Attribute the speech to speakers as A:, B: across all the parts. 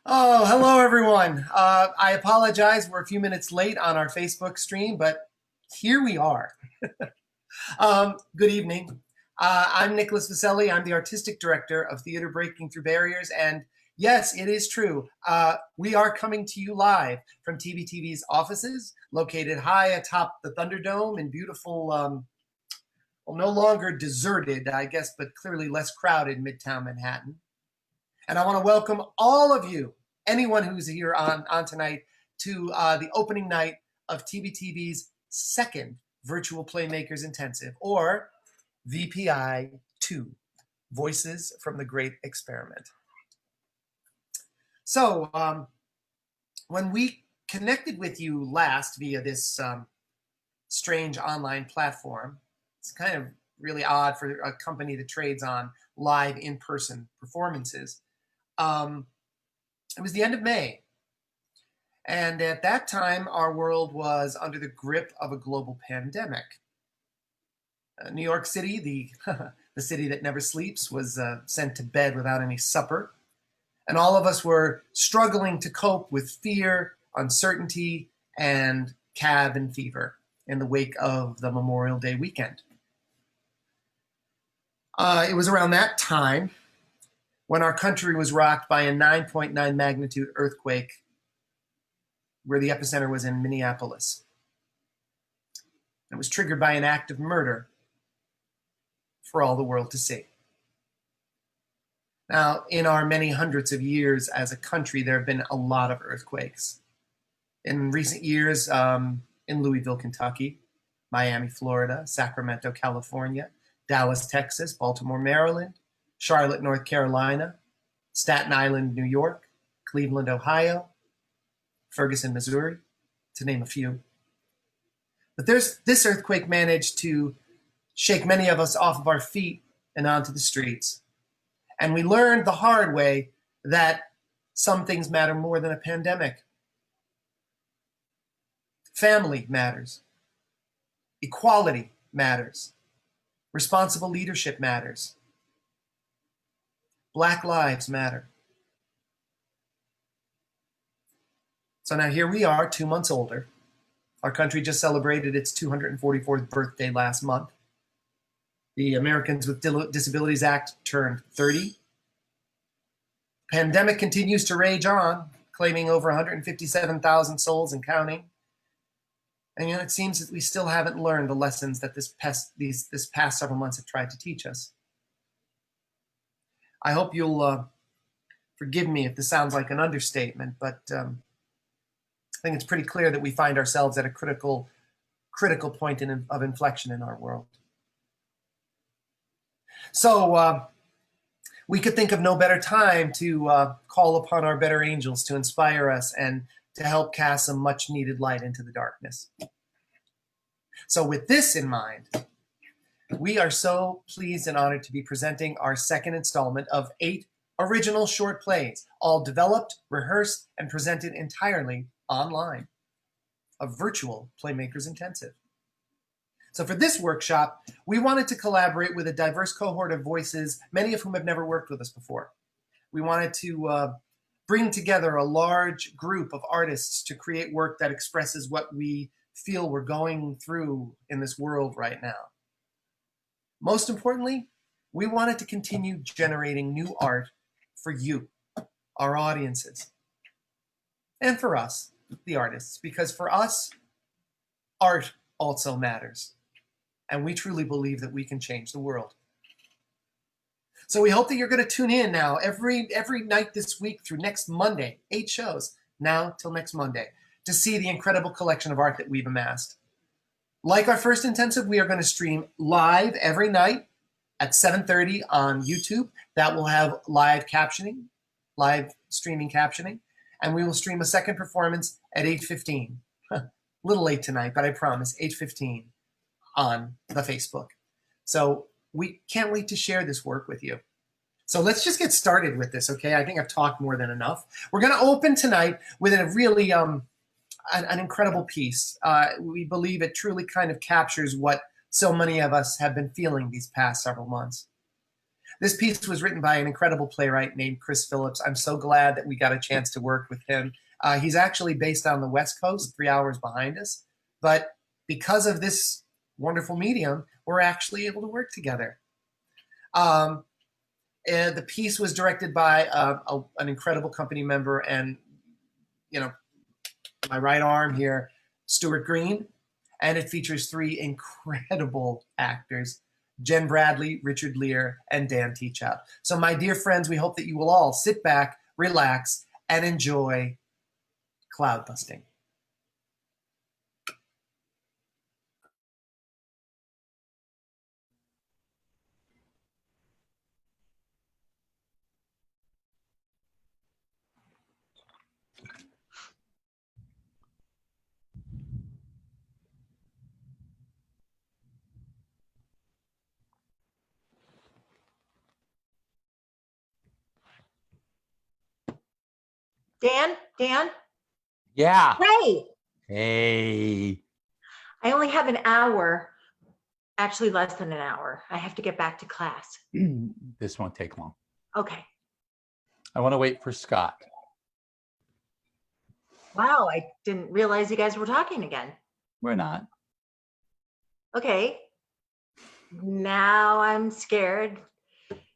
A: Oh, hello everyone. I apologize. We're a few minutes late on our Facebook stream, but here we are. Good evening. I'm Nicholas Vaselli. I'm the artistic director of Theater Breaking Through Barriers. And yes, it is true. We are coming to you live from TBTB's offices, located high atop the Thunderdome in beautiful, well, no longer deserted, I guess, but clearly less crowded Midtown Manhattan. And I want to welcome all of you, anyone who's here on tonight, to the opening night of TBTB's second Virtual Playmakers Intensive, or VPI2, Voices from the Great Experiment. So when we connected with you last via this strange online platform, it's kind of really odd for a company that trades on live in-person performances. It was the end of May. And at that time, our world was under the grip of a global pandemic. New York City, the city that never sleeps, was sent to bed without any supper. And all of us were struggling to cope with fear, uncertainty, and cabin fever in the wake of the Memorial Day weekend. It was around that time when our country was rocked by a 9.9 magnitude earthquake where the epicenter was in Minneapolis. It was triggered by an act of murder for all the world to see. Now, in our many hundreds of years as a country, there have been a lot of earthquakes. In recent years, in Louisville, Kentucky, Miami, Florida, Sacramento, California, Dallas, Texas, Baltimore, Maryland, Charlotte, North Carolina, Staten Island, New York, Cleveland, Ohio, Ferguson, Missouri, to name a few. But this earthquake managed to shake many of us off of our feet and onto the streets. And we learned the hard way that some things matter more than a pandemic. Family matters. Equality matters. Responsible leadership matters. Black lives matter. So now here we are, 2 months older. Our country just celebrated its 244th birthday last month. The Americans with Disabilities Act turned 30. Pandemic continues to rage on, claiming over 157,000 souls and counting. And yet it seems that we still haven't learned the lessons that this past several months have tried to teach us. I hope you'll forgive me if this sounds like an understatement, but I think it's pretty clear that we find ourselves at a critical point of inflection in our world. So we could think of no better time to call upon our better angels to inspire us and to help cast some much needed light into the darkness. So with this in mind, we are so pleased and honored to be presenting our second installment of 8 original short plays, all developed, rehearsed, and presented entirely online, a virtual Playmakers Intensive. So for this workshop, we wanted to collaborate with a diverse cohort of voices, many of whom have never worked with us before. We wanted to bring together a large group of artists to create work that expresses what we feel we're going through in this world right now. Most importantly, we wanted to continue generating new art for you, our audiences, and for us, the artists, because for us, art also matters. And we truly believe that we can change the world. So we hope that you're going to tune in now every night this week through next Monday, 8 shows, now till next Monday, to see the incredible collection of art that we've amassed. Like our first intensive, we are going to stream live every night at 7:30 on YouTube. That will have live streaming captioning. And we will stream a second performance at 8:15. A little late tonight, but I promise, 8:15 on the Facebook. So we can't wait to share this work with you. So let's just get started with this, okay? I think I've talked more than enough. We're going to open tonight with a really an incredible piece. We believe it truly kind of captures what so many of us have been feeling these past several months. This piece was written by an incredible playwright named Chris Phillips. I'm so glad that we got a chance to work with him. He's actually based on the West Coast, 3 hours behind us. But because of this wonderful medium, we're actually able to work together. The piece was directed by an incredible company member and, my right arm here, Stuart Green. And it features 3 incredible actors, Jen Bradley, Richard Lear, and Dan Teachout. So my dear friends, we hope that you will all sit back, relax, and enjoy cloud busting.
B: Dan?
C: Yeah.
B: Hey!
C: Hey.
B: I only have an hour, actually less than an hour. I have to get back to class.
C: This won't take long.
B: Okay.
C: I want to wait for Scott.
B: Wow, I didn't realize you guys were talking again.
C: We're not.
B: Okay. Now I'm scared.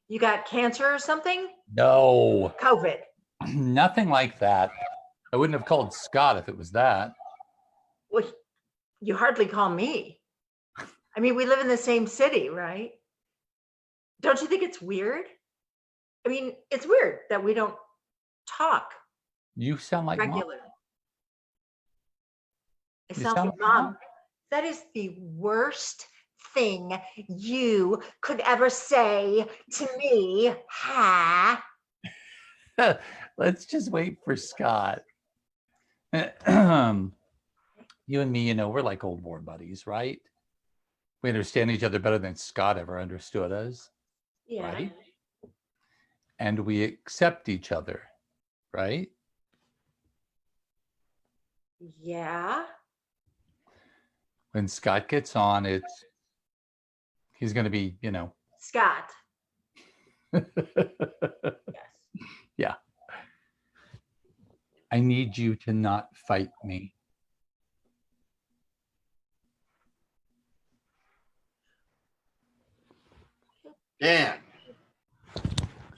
B: You got cancer or something?
C: No.
B: COVID.
C: Nothing like that. I wouldn't have called Scott if it was that.
B: Well, you hardly call me. I mean, we live in the same city, right? Don't you think it's weird? I mean, it's weird that we don't talk
C: You sound like Mom.
B: regularly. I
C: You
B: sound
C: sound
B: like
C: like
B: Mom.
C: Mom.
B: That is the worst thing you could ever say to me. Ha!
C: Let's just wait for Scott. You and me, we're like old war buddies, right? We understand each other better than Scott ever understood us.
B: Yeah.
C: Right? And we accept each other, right?
B: Yeah.
C: When Scott gets on, he's going to be,
B: Scott. Yes.
C: Yeah. I need you to not fight me.
D: Dan,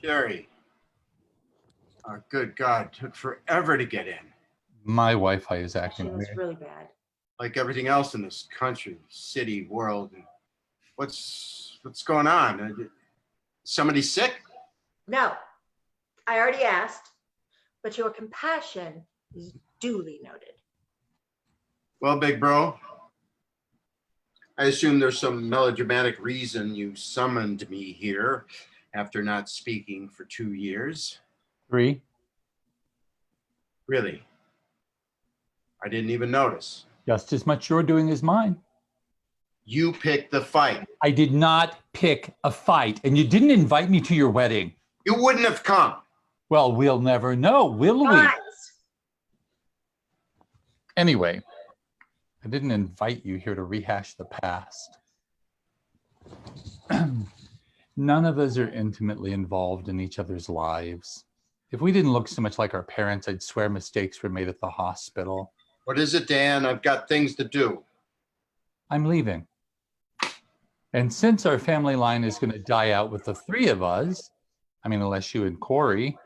D: Jerry. Oh, good God, took forever to get in.
C: My Wi-Fi is
B: She
C: acting
B: was
C: weird.
B: really bad.
D: Like everything else in this country, city, world. And what's going on? Somebody sick?
B: No, I already asked, but your compassion is duly noted.
D: Well, big bro, I assume there's some melodramatic reason you summoned me here after not speaking for 2 years.
C: 3.
D: Really? I didn't even notice.
C: Just as much you're doing as mine.
D: You picked the fight.
C: I did not pick a fight, and you didn't invite me to your wedding.
D: You wouldn't have come.
C: Well, we'll never know, will we?
B: Guys,
C: Anyway, I didn't invite you here to rehash the past. None of us are intimately involved in each other's lives. If we didn't look so much like our parents, I'd swear mistakes were made at the hospital.
D: What is it, Dan? I've got things to do.
C: I'm leaving. And since our family line is going to die out with the 3 of us, I mean, unless you and Corey,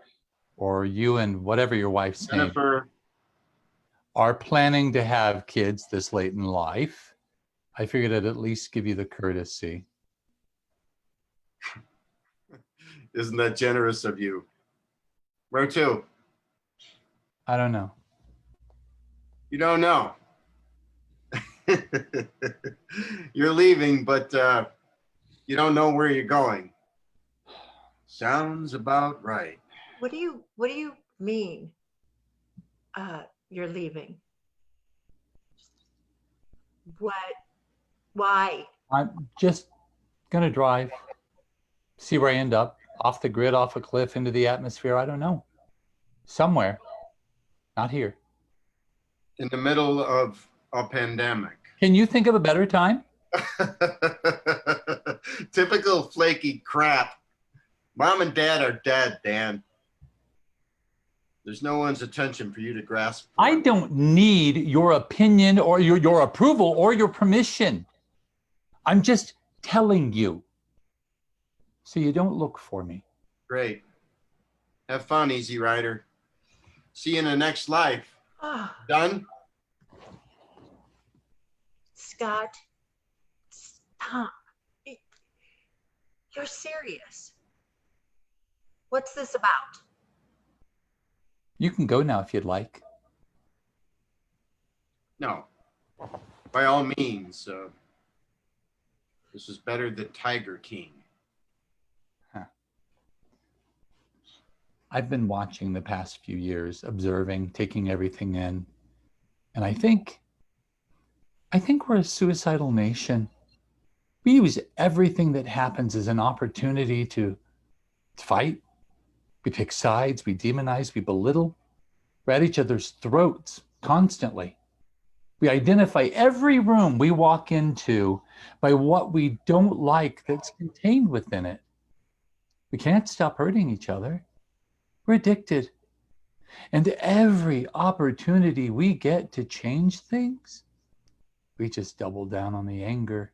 C: or you and whatever your wife's name,
D: Jennifer.
C: are planning to have kids this late in life, I figured I'd at least give you the courtesy.
D: Isn't that generous of you? Where to?
C: I don't know.
D: You don't know. You're leaving, but you don't know where you're going. Sounds about right.
B: what do you mean? You're leaving. What? Why?
C: I'm just going to drive, see where I end up, off the grid, off a cliff, into the atmosphere. I don't know. Somewhere. Not here.
D: In the middle of a pandemic.
C: Can you think of a better time?
D: Typical flaky crap. Mom and Dad are dead, Dan. There's no one's attention for you to grasp.
C: I don't need your opinion or your approval or your permission. I'm just telling you. So you don't look for me.
D: Great. Have fun, Easy Rider. See you in the next life.
B: Oh,
D: Done?
B: Scott, stop. You're serious. What's this about?
C: You can go now if you'd like.
D: No. By all means. This is better than Tiger King.
C: I've been watching the past few years, observing, taking everything in. And I think we're a suicidal nation. We use everything that happens as an opportunity to fight. We pick sides, we demonize, we belittle. We're at each other's throats constantly. We identify every room we walk into by what we don't like that's contained within it. We can't stop hurting each other. We're addicted. And every opportunity we get to change things, we just double down on the anger.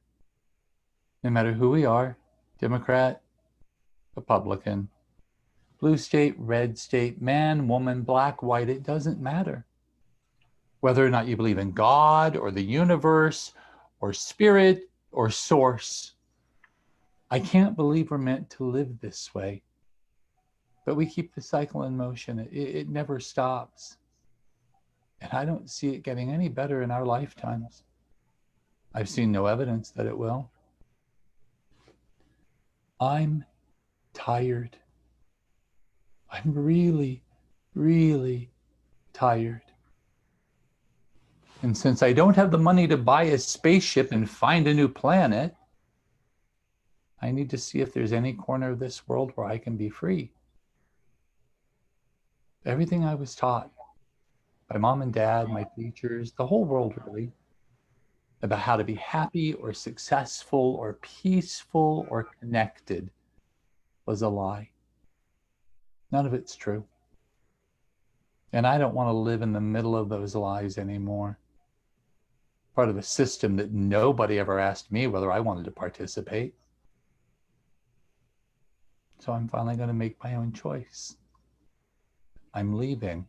C: No matter who we are, Democrat, Republican, blue state, red state, man, woman, black, white, it doesn't matter. Whether or not you believe in God or the universe or spirit or source, I can't believe we're meant to live this way. But we keep the cycle in motion. It never stops. And I don't see it getting any better in our lifetimes. I've seen no evidence that it will. I'm tired. I'm really, really tired. And since I don't have the money to buy a spaceship and find a new planet, I need to see if there's any corner of this world where I can be free. Everything I was taught by mom and dad, my teachers, the whole world really, about how to be happy or successful or peaceful or connected was a lie. None of it's true. And I don't want to live in the middle of those lies anymore. Part of a system that nobody ever asked me whether I wanted to participate. So I'm finally going to make my own choice. I'm leaving.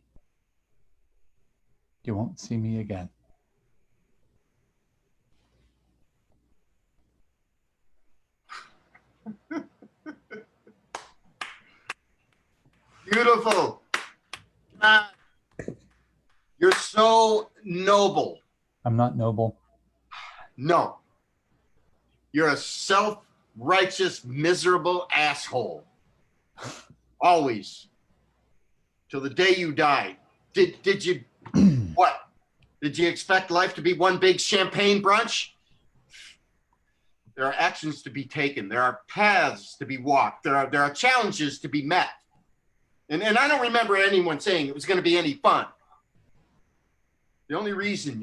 C: You won't see me again.
D: Beautiful. You're so noble.
C: I'm not noble.
D: No. You're a self-righteous, miserable asshole. Always. Till the day you die. Did you, what? Did you expect life to be one big champagne brunch? There are actions to be taken. There are paths to be walked. There are challenges to be met. And I don't remember anyone saying it was going to be any fun. The only reason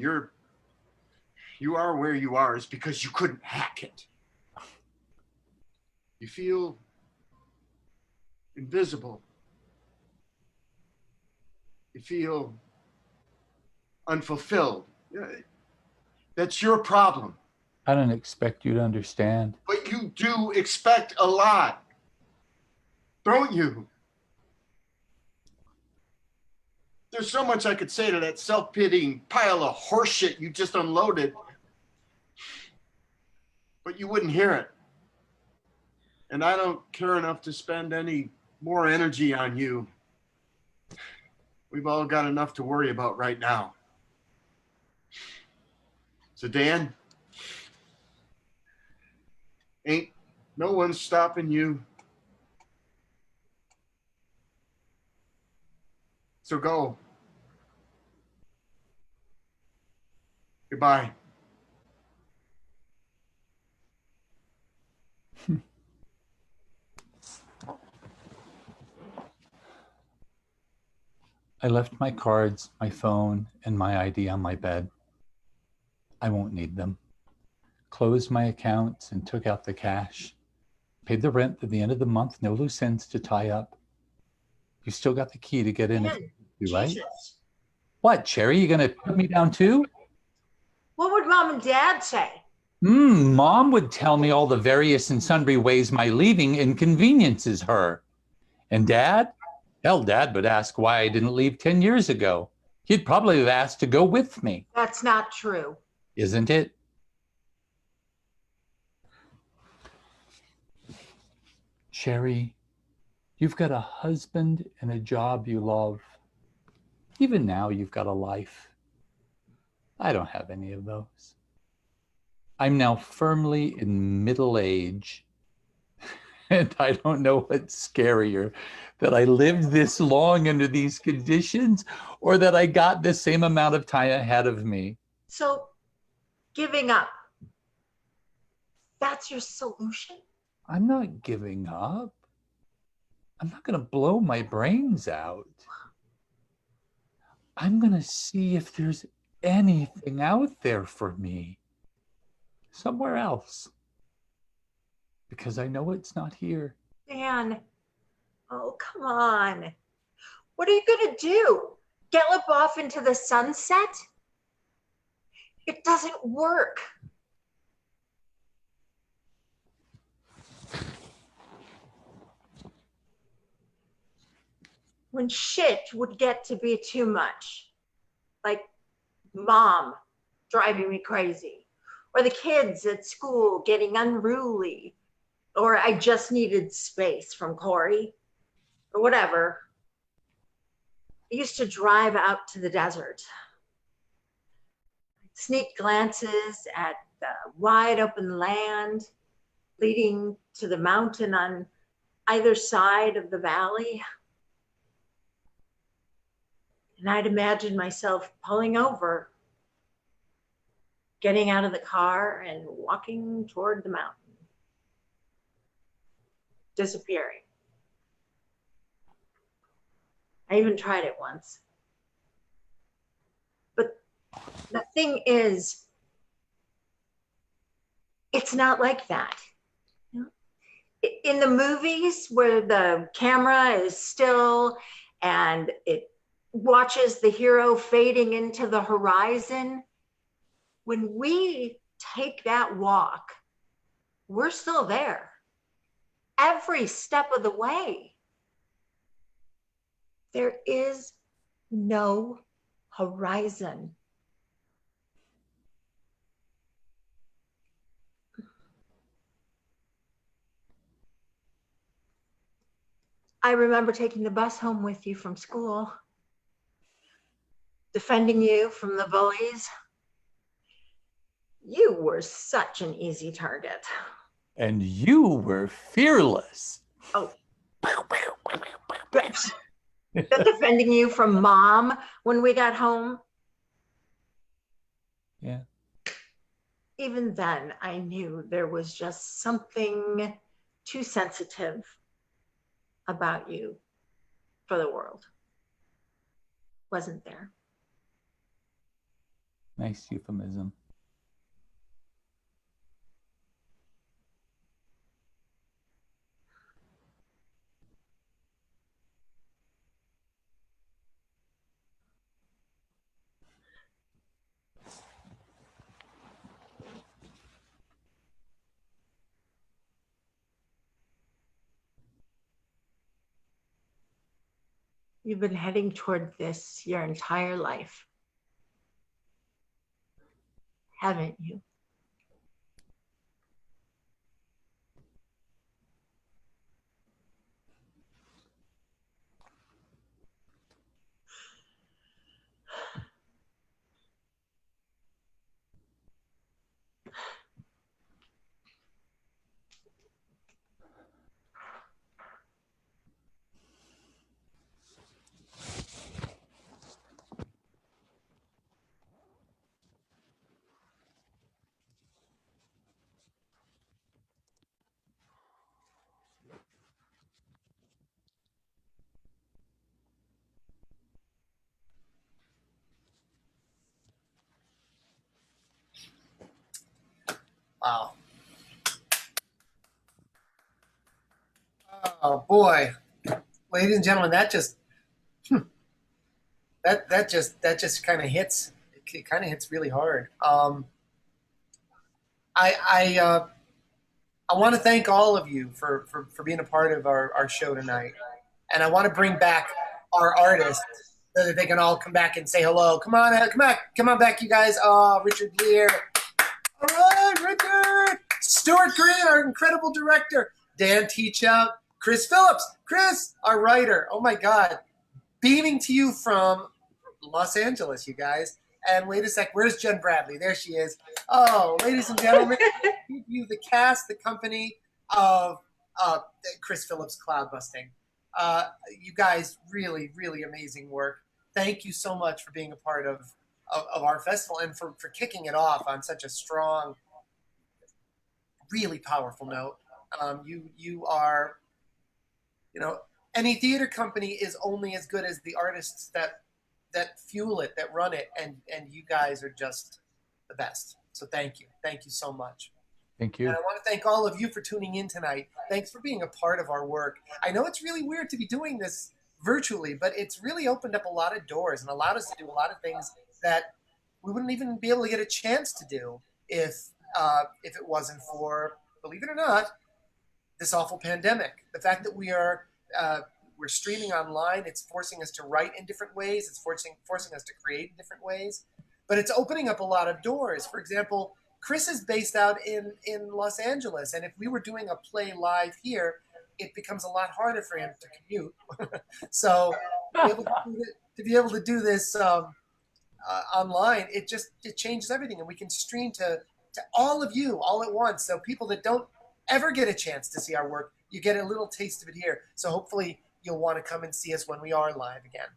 D: you are where you are is because you couldn't hack it. You feel invisible. You feel unfulfilled. That's your problem.
C: I don't expect you to understand.
D: But you do expect a lot, don't you? There's so much I could say to that self-pitying pile of horseshit you just unloaded, but you wouldn't hear it. And I don't care enough to spend any more energy on you. We've all got enough to worry about right now. So Dan, ain't no one stopping you. So go. Goodbye.
C: I left my cards, my phone, and my ID on my bed. I won't need them. Closed my accounts and took out the cash. Paid the rent at the end of the month, no loose ends to tie up. You still got the key to get in,
B: Man,
C: right?
B: Jesus.
C: What, Cherry? You gonna put me down too?
B: What would mom and dad say?
C: Mom would tell me all the various and sundry ways my leaving inconveniences her. And Dad? Hell, Dad would ask why I didn't leave 10 years ago. He'd probably have asked to go with me.
B: That's not true.
C: Isn't it? Cherry, you've got a husband and a job you love. Even now, you've got a life. I don't have any of those. I'm now firmly in middle age, and I don't know what's scarier, that I lived this long under these conditions or that I got the same amount of time ahead of me.
B: So giving up, that's your solution?
C: I'm not giving up. I'm not going to blow my brains out. I'm going to see if there's anything out there for me somewhere else, because I know it's not here.
B: Dan, oh, come on. What are you going to do? Gallop off into the sunset? It doesn't work. When shit would get to be too much, like mom driving me crazy, or the kids at school getting unruly, or I just needed space from Corey, or whatever, I used to drive out to the desert, sneak glances at the wide open land leading to the mountain on either side of the valley. And I'd imagine myself pulling over, getting out of the car and walking toward the mountain, disappearing. I even tried it once. But the thing is, it's not like that. In the movies where the camera is still and it watches the hero fading into the horizon, when we take that walk, we're still there every step of the way. There is no horizon. I remember taking the bus home with you from school, defending you from the bullies. You were such an easy target.
C: And you were fearless.
B: Oh. Defending you from mom when we got home.
C: Yeah.
B: Even then, I knew there was just something too sensitive about you for the world. Wasn't there?
C: Nice euphemism.
B: You've been heading toward this your entire life, haven't you?
A: Wow. Oh boy, ladies and gentlemen, that just that just kind of hits. It kind of hits really hard. I I want to thank all of you for being a part of our show tonight, and I want to bring back our artists so that they can all come back and say hello. Come on, come on back, you guys. Oh, Richard Lear. All right, Richard. Stuart Green, our incredible director. Dan Teachout. Chris Phillips. Chris, our writer. Oh my God. Beaming to you from Los Angeles, you guys. And wait a sec, where's Jen Bradley? There she is. Oh, ladies and gentlemen, give you the cast, the company of Chris Phillips Cloud Busting. You guys, really, really amazing work. Thank you so much for being a part of our festival and for kicking it off on such a strong, really powerful note. You are, you know, any theater company is only as good as the artists that fuel it, that run it, and you guys are just the best. So thank you so much.
C: Thank
A: And
C: you.
A: I want to thank all of you for tuning in tonight. Thanks for being a part of our work. I know it's really weird to be doing this virtually, but it's really opened up a lot of doors and allowed us to do a lot of things that we wouldn't even be able to get a chance to do if it wasn't for, believe it or not, this awful pandemic. The fact that we're streaming online, it's forcing us to write in different ways. It's forcing us to create in different ways. But it's opening up a lot of doors. For example, Chris is based out in Los Angeles, and if we were doing a play live here, it becomes a lot harder for him to commute. So to be able to do this online, it changes everything, and we can stream to all of you all at once. So people that don't ever get a chance to see our work, you get a little taste of it here. So hopefully you'll want to come and see us when we are live again.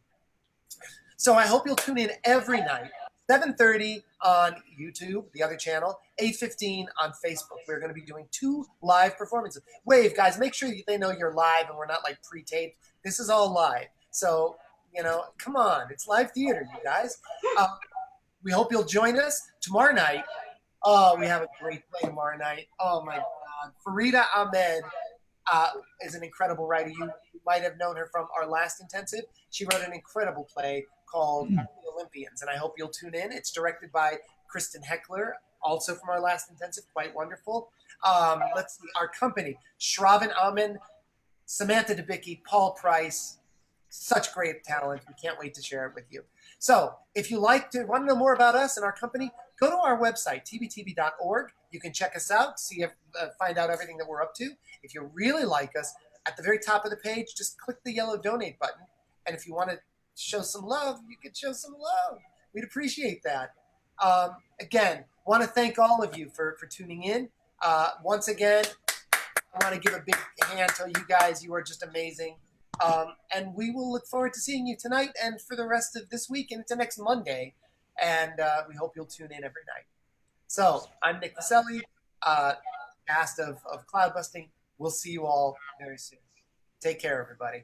A: So I hope you'll tune in every night, 7:30 on YouTube, the other channel, 8:15 on Facebook. We're going to be doing 2 live performances. Wave, guys, make sure they know you're live and we're not like pre-taped. This is all live. So, come on. It's live theater, you guys. We hope you'll join us tomorrow night. Oh, we have a great play tomorrow night. Oh, my God. Farida Ahmed is an incredible writer. You might have known her from our last intensive. She wrote an incredible play called The Olympians, and I hope you'll tune in. It's directed by Kristen Heckler, also from our last intensive, quite wonderful. Let's see, our company, Shravan Amin, Samantha Debicki, Paul Price, such great talent. We can't wait to share it with you. So if you want to know more about us and our company, go to our website, tbtb.org. You can check us out, find out everything that we're up to. If you really like us, at the very top of the page, just click the yellow donate button. And if you want to show some love, you can show some love. We'd appreciate that. Again, want to thank all of you for tuning in. Once again, I want to give a big hand to you guys. You are just amazing. And we will look forward to seeing you tonight and for the rest of this week and into next Monday. And we hope you'll tune in every night. So I'm Nick Vaselli, cast of Cloud Busting. We'll see you all very soon. Take care, everybody.